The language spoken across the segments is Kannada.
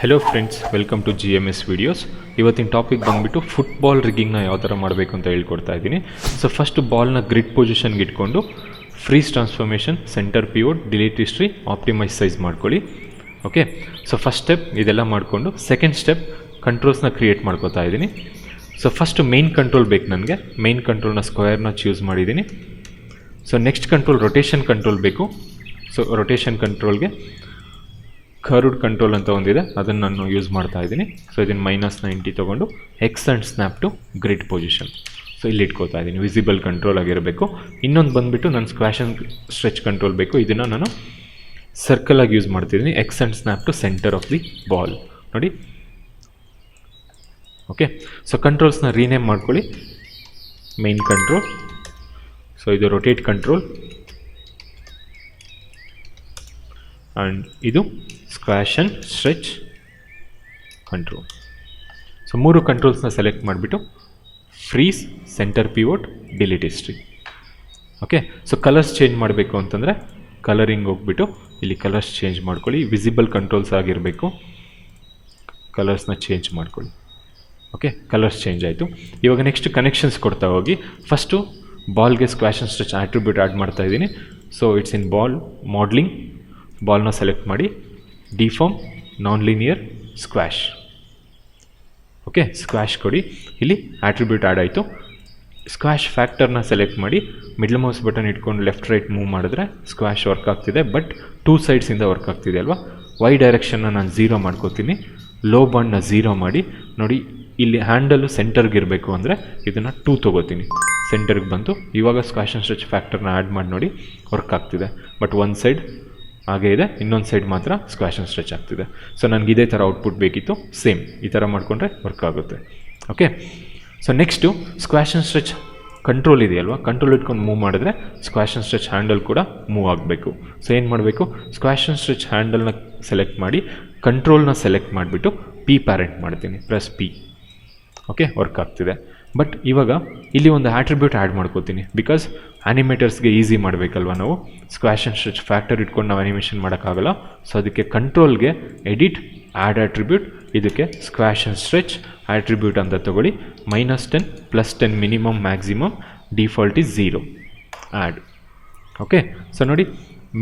Hello friends, welcome to GMS videos. ಇವತ್ತಿನ ಟಾಪಿಕ್ ಬಂದುಬಿಟ್ಟು ಫುಟ್ಬಾಲ್ ರಿಗ್ಗಿಂಗ್ನ ಯಾವ ಥರ ಮಾಡಬೇಕು ಅಂತ ಹೇಳ್ಕೊಡ್ತಾ ಇದ್ದೀನಿ. ಸೊ ಫಸ್ಟ್ ಬಾಲ್ನ ಗ್ರಿಡ್ ಪೊಸಿಷನ್ಗೆ ಇಟ್ಕೊಂಡು freeze transformation, center pivot, delete history, optimize size ಮಾಡ್ಕೊಳ್ಳಿ. ಓಕೆ, ಸೊ ಫಸ್ಟ್ ಸ್ಟೆಪ್ ಇದೆಲ್ಲ ಮಾಡಿಕೊಂಡು ಸೆಕೆಂಡ್ ಸ್ಟೆಪ್ ಕಂಟ್ರೋಲ್ಸ್ನ ಕ್ರಿಯೇಟ್ ಮಾಡ್ಕೋತಾ ಇದ್ದೀನಿ. ಸೊ ಫಸ್ಟ್ ಮೇನ್ ಕಂಟ್ರೋಲ್ ಬೇಕು ನನಗೆ. ಮೇನ್ ಕಂಟ್ರೋಲ್ನ ಸ್ಕ್ವೇರ್ನ ಚೂಸ್ ಮಾಡಿದ್ದೀನಿ. So next control rotation control ಬೇಕು. ಸೊ ರೊಟೇಷನ್ ಕಂಟ್ರೋಲ್ಗೆ ಕರ್ವ್ಡ್ ಕಂಟ್ರೋಲ್ ಅಂತ ಒಂದಿದೆ, ಅದನ್ನು ನಾನು ಯೂಸ್ ಮಾಡ್ತಾ ಇದ್ದೀನಿ. ಸೊ ಇದನ್ನು -90 ತೊಗೊಂಡು x and snap to grid position. So ಇಲ್ಲಿ ಇಟ್ಕೋತಾ ಇದ್ದೀನಿ, ವಿಸಿಬಲ್ ಕಂಟ್ರೋಲ್ ಆಗಿರಬೇಕು. ಇನ್ನೊಂದು ಬಂದುಬಿಟ್ಟು ನಾನು ಸ್ಕ್ವಾಶ್ ಆ್ಯಂಡ್ ಸ್ಟ್ರೆಚ್ ಕಂಟ್ರೋಲ್ ಬೇಕು. ಇದನ್ನು ನಾನು ಸರ್ಕಲಾಗಿ ಯೂಸ್ ಮಾಡ್ತಿದ್ದೀನಿ. X and snap to center of the ball ನೋಡಿ. ಓಕೆ, ಸೊ ಕಂಟ್ರೋಲ್ಸ್ನ ರೀನೇಮ್ ಮಾಡ್ಕೊಳ್ಳಿ. ಮೇನ್ ಕಂಟ್ರೋಲ್, ಸೊ ಇದು ರೊಟೇಟ್ ಕಂಟ್ರೋಲ್, ಆ್ಯಂಡ್ ಇದು squash and stretch control. So ಮೂರು ಕಂಟ್ರೋಲ್ಸ್ನ ಸೆಲೆಕ್ಟ್ ಮಾಡಿಬಿಟ್ಟು freeze, center pivot, delete history. Okay, so colours change ಮಾಡಬೇಕು ಅಂತಂದರೆ ಕಲರಿಂಗ್ ಹೋಗ್ಬಿಟ್ಟು ಇಲ್ಲಿ ಕಲರ್ಸ್ ಚೇಂಜ್ ಮಾಡ್ಕೊಳ್ಳಿ. ವಿಸಿಬಲ್ ಕಂಟ್ರೋಲ್ಸ್ ಆಗಿರಬೇಕು. ಕಲರ್ಸ್ನ ಚೇಂಜ್ ಮಾಡ್ಕೊಳ್ಳಿ. ಓಕೆ, ಕಲರ್ಸ್ ಚೇಂಜ್ ಆಯಿತು. ಇವಾಗ ನೆಕ್ಸ್ಟ್ ಕನೆಕ್ಷನ್ಸ್ ಕೊಡ್ತಾ ಹೋಗಿ. ಫಸ್ಟು ಬಾಲ್ಗೆ squash and stretch attribute add ಮಾಡ್ತಾ ಇದ್ದೀನಿ. So it's in ball modelling. ಬಾಲ್ನ ಸೆಲೆಕ್ಟ್ ಮಾಡಿ, deform, non linear, squash. Okay, squash ಕೊಡಿ. ಇಲ್ಲಿ ಆಟ್ರಿಬ್ಯೂಟ್ ಆ್ಯಡ್ ಆಯಿತು. ಸ್ಕ್ವಾಶ್ ಫ್ಯಾಕ್ಟರ್ನ ಸೆಲೆಕ್ಟ್ ಮಾಡಿ ಮಿಡ್ಲ್ ಮೌಸ್ ಬಟನ್ ಇಟ್ಕೊಂಡು ಲೆಫ್ಟ್ ರೈಟ್ ಮೂವ್ ಮಾಡಿದ್ರೆ ಸ್ಕ್ವಾಶ್ ವರ್ಕ್ ಆಗ್ತಿದೆ. ಬಟ್ 2 ಸೈಡ್ಸಿಂದ ವರ್ಕ್ ಆಗ್ತಿದೆ ಅಲ್ವಾ. ವೈ ಡೈರೆಕ್ಷನ್ನ ನಾನು 0 ಮಾಡ್ಕೋತೀನಿ. ಲೋ ಬಾಂಡ್ನ 0 ಮಾಡಿ ನೋಡಿ. ಇಲ್ಲಿ ಹ್ಯಾಂಡಲು ಸೆಂಟರ್ಗೆ ಇರಬೇಕು ಅಂದರೆ ಇದನ್ನು 2 ತೊಗೋತೀನಿ. ಸೆಂಟರ್ಗೆ ಬಂತು. ಇವಾಗ ಸ್ಕ್ವಾಶ್ ಆ್ಯಂಡ್ ಸ್ಟ್ರೆಚ್ ಫ್ಯಾಕ್ಟರ್ನ ಆ್ಯಡ್ ಮಾಡಿ ನೋಡಿ, ವರ್ಕ್ ಆಗ್ತಿದೆ. ಬಟ್ ಒಂದು ಸೈಡ್ ಹಾಗೇ ಇದೆ, ಇನ್ನೊಂದು ಸೈಡ್ ಮಾತ್ರ ಸ್ಕ್ವಾಶ್ ಆ್ಯಂಡ್ ಸ್ಟ್ರೆಚ್ ಆಗ್ತಿದೆ. ಸೊ ನನಗೆ ಇದೇ ಥರ ಔಟ್ಪುಟ್ ಬೇಕಿತ್ತು. ಸೇಮ್ ಈ ಥರ ಮಾಡಿಕೊಂಡ್ರೆ ವರ್ಕ್ ಆಗುತ್ತೆ. Okay, so next squash and stretch control ಇದೆಯಲ್ವಾ, ಕಂಟ್ರೋಲ್ ಇಟ್ಕೊಂಡು ಮೂವ್ ಮಾಡಿದ್ರೆ ಸ್ಕ್ವಾಶ್ ಆ್ಯಂಡ್ ಸ್ಟ್ರೆಚ್ ಹ್ಯಾಂಡಲ್ ಕೂಡ ಮೂವ್ ಆಗಬೇಕು. ಸೊ ಏನು ಮಾಡಬೇಕು, ಸ್ಕ್ವಾಶ್ ಆ್ಯಂಡ್ ಸ್ಟ್ರೆಚ್ ಹ್ಯಾಂಡಲ್ನ ಸೆಲೆಕ್ಟ್ ಮಾಡಿ ಕಂಟ್ರೋಲ್ನ ಸೆಲೆಕ್ಟ್ ಮಾಡಿಬಿಟ್ಟು ಪಿ ಪ್ಯಾರೆಂಟ್ ಮಾಡ್ತೀನಿ, ಪ್ರೆಸ್ ಪಿ. ಓಕೆ, ವರ್ಕ್ ಆಗ್ತಿದೆ. ಬಟ್ ಇವಾಗ ಇಲ್ಲಿ ಒಂದು ಆಟ್ರಿಬ್ಯೂಟ್ ಆ್ಯಡ್ ಮಾಡ್ಕೋತೀನಿ. ಬಿಕಾಸ್ ಆ್ಯನಿಮೇಟರ್ಸ್ಗೆ ಈಸಿ ಮಾಡಬೇಕಲ್ವ ನಾವು. ಸ್ಕ್ವಾಶ್ ಆ್ಯಂಡ್ ಸ್ಟ್ರೆಚ್ ಫ್ಯಾಕ್ಟರ್ ಇಟ್ಕೊಂಡು ನಾವು ಆ್ಯನಿಮೇಷನ್ ಮಾಡೋಕ್ಕಾಗಲ್ಲ. ಸೊ ಅದಕ್ಕೆ ಕಂಟ್ರೋಲ್ಗೆ ಎಡಿಟ್, ಆ್ಯಡ್ ಆಟ್ರಿಬ್ಯೂಟ್, ಇದಕ್ಕೆ ಸ್ಕ್ವಾಶ್ ಆ್ಯಂಡ್ ಸ್ಟ್ರೆಚ್ ಆಟ್ರಿಬ್ಯೂಟ್ ಅಂತ ತೊಗೊಳ್ಳಿ. -10 +10 minimum maximum, default is 0, add. Okay, so ನೋಡಿ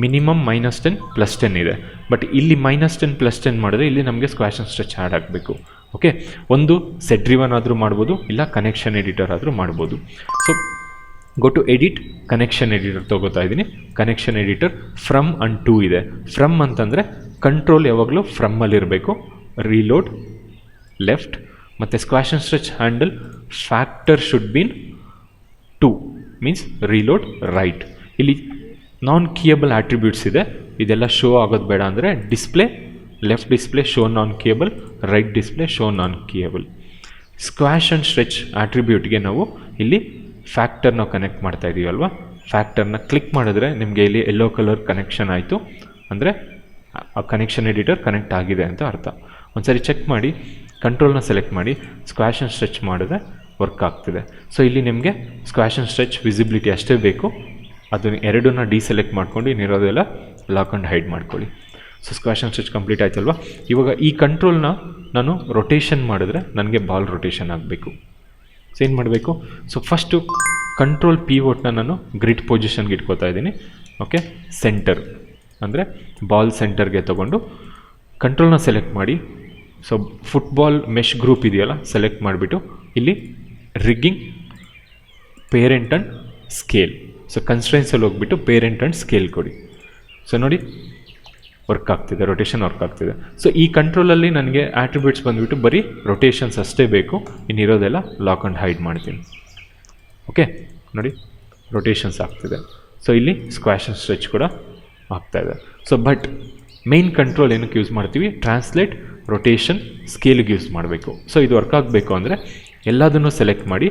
ಮಿನಿಮಮ್ -10 +10 ಇದೆ. ಬಟ್ ಇಲ್ಲಿ -10 +10 ಮಾಡಿದ್ರೆ ಇಲ್ಲಿ ನಮಗೆ ಸ್ಕ್ವಾಶ್ ಆ್ಯಂಡ್ ಸ್ಟ್ರೆಚ್ ಆ್ಯಡ್ ಆಗಬೇಕು. ಓಕೆ, ಒಂದು ಸೆಟ್ ಡ್ರಿವನ್ ಆದರೂ ಮಾಡ್ಬೋದು, ಇಲ್ಲ ಕನೆಕ್ಷನ್ ಎಡಿಟರ್ ಆದರೂ ಮಾಡ್ಬೋದು. So go to edit, connection editor ತೊಗೋತಾ ಇದ್ದೀನಿ. Connection editor from and to ಇದೆ. ಫ್ರಮ್ ಅಂತಂದರೆ ಕಂಟ್ರೋಲ್ ಯಾವಾಗಲೂ ಫ್ರಮ್ಮಲ್ಲಿರಬೇಕು. ರೀಲೋಡ್ ಲೆಫ್ಟ್, ಮತ್ತು squash and stretch handle factor should been 2 means reload right. ಇಲ್ಲಿ ನಾನ್ ಕೀಯಬಲ್ ಆಟ್ರಿಬ್ಯೂಟ್ಸ್ ಇದೆ, ಇದೆಲ್ಲ ಶೋ ಆಗೋದು ಬೇಡ ಅಂದರೆ display left display show non keyable, right display show non keyable. Squash and stretch ಆಟ್ರಿಬ್ಯೂಟ್ಗೆ ನಾವು ಇಲ್ಲಿ ಫ್ಯಾಕ್ಟರ್ನ ಕನೆಕ್ಟ್ ಮಾಡ್ತಾ ಇದ್ದೀವಲ್ವ. ಫ್ಯಾಕ್ಟರ್ನ ಕ್ಲಿಕ್ ಮಾಡಿದ್ರೆ ನಿಮಗೆ ಇಲ್ಲಿ ಯೆಲ್ಲೋ ಕಲರ್ ಕನೆಕ್ಷನ್ ಆಯಿತು ಅಂದರೆ ಆ ಕನೆಕ್ಷನ್ ಎಡಿಟರ್ ಕನೆಕ್ಟ್ ಆಗಿದೆ ಅಂತ ಅರ್ಥ. ಒಂದ್ಸರಿ ಚೆಕ್ ಮಾಡಿ, ಕಂಟ್ರೋಲ್ನ ಸೆಲೆಕ್ಟ್ ಮಾಡಿ ಸ್ಕ್ವಾಶ್ ಆ್ಯಂಡ್ ಸ್ಟ್ರೆಚ್ ಮಾಡಿದ್ರೆ ವರ್ಕ್ ಆಗ್ತಿದೆ. ಸೊ ಇಲ್ಲಿ ನಿಮಗೆ ಸ್ಕ್ವಾಶ್ ಆ್ಯಂಡ್ ಸ್ಟ್ರೆಚ್ ವಿಸಿಬಿಲಿಟಿ ಅಷ್ಟೇ ಬೇಕು. ಅದನ್ನು ಎರಡನ್ನ ಡಿಸೆಲೆಕ್ಟ್ ಮಾಡ್ಕೊಂಡು ಇನ್ನಿರೋದೆಲ್ಲ ಲಾಕ್ ಆ್ಯಂಡ್ ಹೈಡ್ ಮಾಡ್ಕೊಳ್ಳಿ. So squash and stretch complete ಆಯ್ತಲ್ವ. ಇವಾಗ ಈ ಕಂಟ್ರೋಲ್ನ ನಾನು ರೊಟೇಷನ್ ಮಾಡಿದ್ರೆ ನನಗೆ ಬಾಲ್ ರೊಟೇಷನ್ ಆಗಬೇಕು. ಸೊ ಏನು ಮಾಡಬೇಕು, ಸೊ ಫಸ್ಟು ಕಂಟ್ರೋಲ್ ಪಿವೋಟ್ನ ನಾನು ಗ್ರಿಡ್ ಪೊಸಿಷನ್ಗೆ ಇಟ್ಕೋತಾ ಇದ್ದೀನಿ. ಓಕೆ, ಸೆಂಟರ್ ಅಂದರೆ ಬಾಲ್ ಸೆಂಟರ್ಗೆ ತೊಗೊಂಡು ಕಂಟ್ರೋಲ್ನ ಸೆಲೆಕ್ಟ್ ಮಾಡಿ. ಸೊ ಫುಟ್ಬಾಲ್ ಮೆಶ್ ಗ್ರೂಪ್ ಇದೆಯಲ್ಲ, ಸೆಲೆಕ್ಟ್ ಮಾಡಿಬಿಟ್ಟು ಇಲ್ಲಿ rigging, parent and scale. So ಕನ್ಸ್ಟ್ರೆನ್ಸಲ್ಲಿ ಹೋಗ್ಬಿಟ್ಟು ಪೇರೆಂಟ್ ಆ್ಯಂಡ್ ಸ್ಕೇಲ್ ಕೊಡಿ. ಸೊ ನೋಡಿ ವರ್ಕ್ ಆಗ್ತಿದೆ, ರೊಟೇಷನ್ ವರ್ಕ್ ಆಗ್ತಿದೆ. ಸೊ ಈ ಕಂಟ್ರೋಲಲ್ಲಿ ನನಗೆ ಆಟ್ರಿಬ್ಯೂಟ್ಸ್ ಬಂದುಬಿಟ್ಟು ಬರೀ ರೊಟೇಷನ್ಸ್ ಅಷ್ಟೇ ಬೇಕು, ಇನ್ನಿರೋದೆಲ್ಲ ಲಾಕ್ ಆ್ಯಂಡ್ ಹೈಡ್ ಮಾಡ್ತೀನಿ. ಓಕೆ, ನೋಡಿ ರೊಟೇಷನ್ಸ್ ಆಗ್ತಿದೆ. ಸೊ ಇಲ್ಲಿ ಸ್ಕ್ವಾಶ್ ಆ್ಯಂಡ್ ಸ್ಟ್ರೆಚ್ ಕೂಡ ಆಗ್ತಾಯಿದೆ. ಸೊ ಬಟ್ ಮೇನ್ ಕಂಟ್ರೋಲ್ ಏನಕ್ಕೆ ಯೂಸ್ ಮಾಡ್ತೀವಿ, ಟ್ರಾನ್ಸ್ಲೇಟ್, ರೊಟೇಷನ್, ಸ್ಕೇಲಿಗೆ ಯೂಸ್ ಮಾಡಬೇಕು. ಸೊ ಇದು ವರ್ಕ್ ಆಗಬೇಕು ಅಂದರೆ ಎಲ್ಲದನ್ನು ಸೆಲೆಕ್ಟ್ ಮಾಡಿ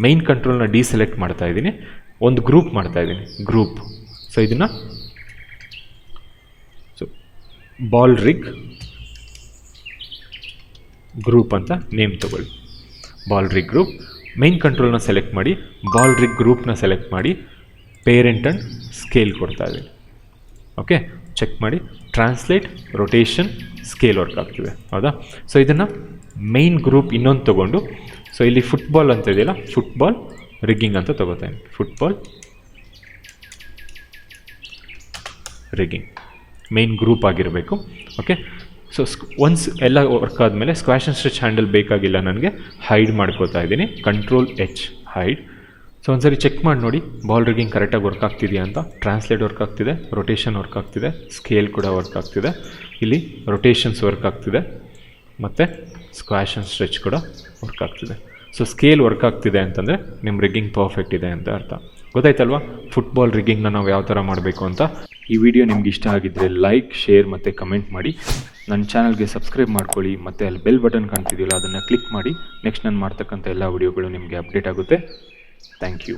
ಮೇನ್ ಕಂಟ್ರೋಲ್ನ ಡಿಸೆಲೆಕ್ಟ್ ಮಾಡ್ತಾ ಇದ್ದೀನಿ. ಒಂದು ಗ್ರೂಪ್ ಮಾಡ್ತಾ ಇದ್ದೀನಿ, ಗ್ರೂಪ್. ಸೊ ಇದನ್ನು ಬಾಲ್ ರಿಗ್ ಗ್ರೂಪ್ ಅಂತ ನೇಮ್ ತಗೊಳ್ಳಿ. Ball ರಿಗ್ group. ಮೇನ್ ಕಂಟ್ರೋಲ್ನ ಸೆಲೆಕ್ಟ್ ಮಾಡಿ, ಬಾಲ್ ರಿಗ್ ಗ್ರೂಪ್ನ ಸೆಲೆಕ್ಟ್ ಮಾಡಿ, ಪೇರೆಂಟ್ ಆ್ಯಂಡ್ ಸ್ಕೇಲ್ ಕೊಡ್ತಾ ಇದ್ದೀನಿ. ಓಕೆ, ಚೆಕ್ ಮಾಡಿ. ಟ್ರಾನ್ಸ್ಲೇಟ್, ರೊಟೇಷನ್, ಸ್ಕೇಲ್ ವರ್ಕ್ ಆಗ್ತಿದೆ, ಹೌದಾ? ಸೊ ಇದನ್ನು ಮೈನ್ ಗ್ರೂಪ್ ಇನ್ನೊಂದು ತೊಗೊಂಡು, ಸೊ ಇಲ್ಲಿ ಫುಟ್ಬಾಲ್ ಅಂತ ಇದೆಯಲ್ಲ, ಫುಟ್ಬಾಲ್ ರಿಗ್ಗಿಂಗ್ ಅಂತ ತೊಗೋತಾನೆ. ಫುಟ್ಬಾಲ್ ರಿಗ್ಗಿಂಗ್ ಮೇನ್ ಗ್ರೂಪ್ ಆಗಿರಬೇಕು. ಓಕೆ, ಸೊ ಒನ್ಸ್ ಎಲ್ಲ ವರ್ಕ್ ಆದಮೇಲೆ ಸ್ಕ್ವಾಶ್ ಆ್ಯಂಡ್ ಸ್ಟ್ರೆಚ್ ಹ್ಯಾಂಡಲ್ ಬೇಕಾಗಿಲ್ಲ ನನಗೆ, ಹೈಡ್ ಮಾಡ್ಕೋತಾ ಇದ್ದೀನಿ. Control H hide. ಸೊ ಒಂದ್ಸರಿ ಚೆಕ್ ಮಾಡಿ ನೋಡಿ ಬಾಲ್ ರಿಗ್ಗಿಂಗ್ ಕರೆಕ್ಟಾಗಿ ವರ್ಕ್ ಆಗ್ತಿದೆಯಾ ಅಂತ. ಟ್ರಾನ್ಸ್ಲೇಟ್ ವರ್ಕ್ ಆಗ್ತಿದೆ, ರೊಟೇಷನ್ ವರ್ಕ್ ಆಗ್ತಿದೆ, ಸ್ಕೇಲ್ ಕೂಡ ವರ್ಕ್ ಆಗ್ತಿದೆ, ಇಲ್ಲಿ ರೊಟೇಷನ್ಸ್ ವರ್ಕ್ ಆಗ್ತಿದೆ, ಮತ್ತು ಸ್ಕ್ವಾಶ್ ಆ್ಯಂಡ್ ಸ್ಟ್ರೆಚ್ ಕೂಡ ವರ್ಕ್ ಆಗ್ತಿದೆ. ಸೊ ಸ್ಕೇಲ್ ವರ್ಕ್ ಆಗ್ತಿದೆ ಅಂತಂದರೆ ನಿಮ್ಮ ರಿಗ್ಗಿಂಗ್ ಪರ್ಫೆಕ್ಟ್ ಇದೆ ಅಂತ ಅರ್ಥ. ಗೊತ್ತಾಯ್ತಲ್ವಾ ಫುಟ್ಬಾಲ್ ರಿಗ್ಗಿಂಗ್ನ ನಾವು ಯಾವ ಥರ ಮಾಡಬೇಕು ಅಂತ. ಈ ವಿಡಿಯೋ ನಿಮ್ಗೆ ಇಷ್ಟ ಆಗಿದ್ದರೆ ಲೈಕ್, ಶೇರ್ ಮತ್ತು ಕಮೆಂಟ್ ಮಾಡಿ. ನನ್ನ ಚಾನಲ್ಗೆ ಸಬ್ಸ್ಕ್ರೈಬ್ ಮಾಡ್ಕೊಳ್ಳಿ, ಮತ್ತು ಅಲ್ಲಿ ಬೆಲ್ ಬಟನ್ ಕಾಣ್ತಿದೆಯಲ್ಲ ಅದನ್ನು ಕ್ಲಿಕ್ ಮಾಡಿ. ನೆಕ್ಸ್ಟ್ ನಾನು ಮಾಡ್ತಕ್ಕಂಥ ಎಲ್ಲ ವಿಡಿಯೋಗಳು ನಿಮಗೆ ಅಪ್ಡೇಟ್ ಆಗುತ್ತೆ. Thank you.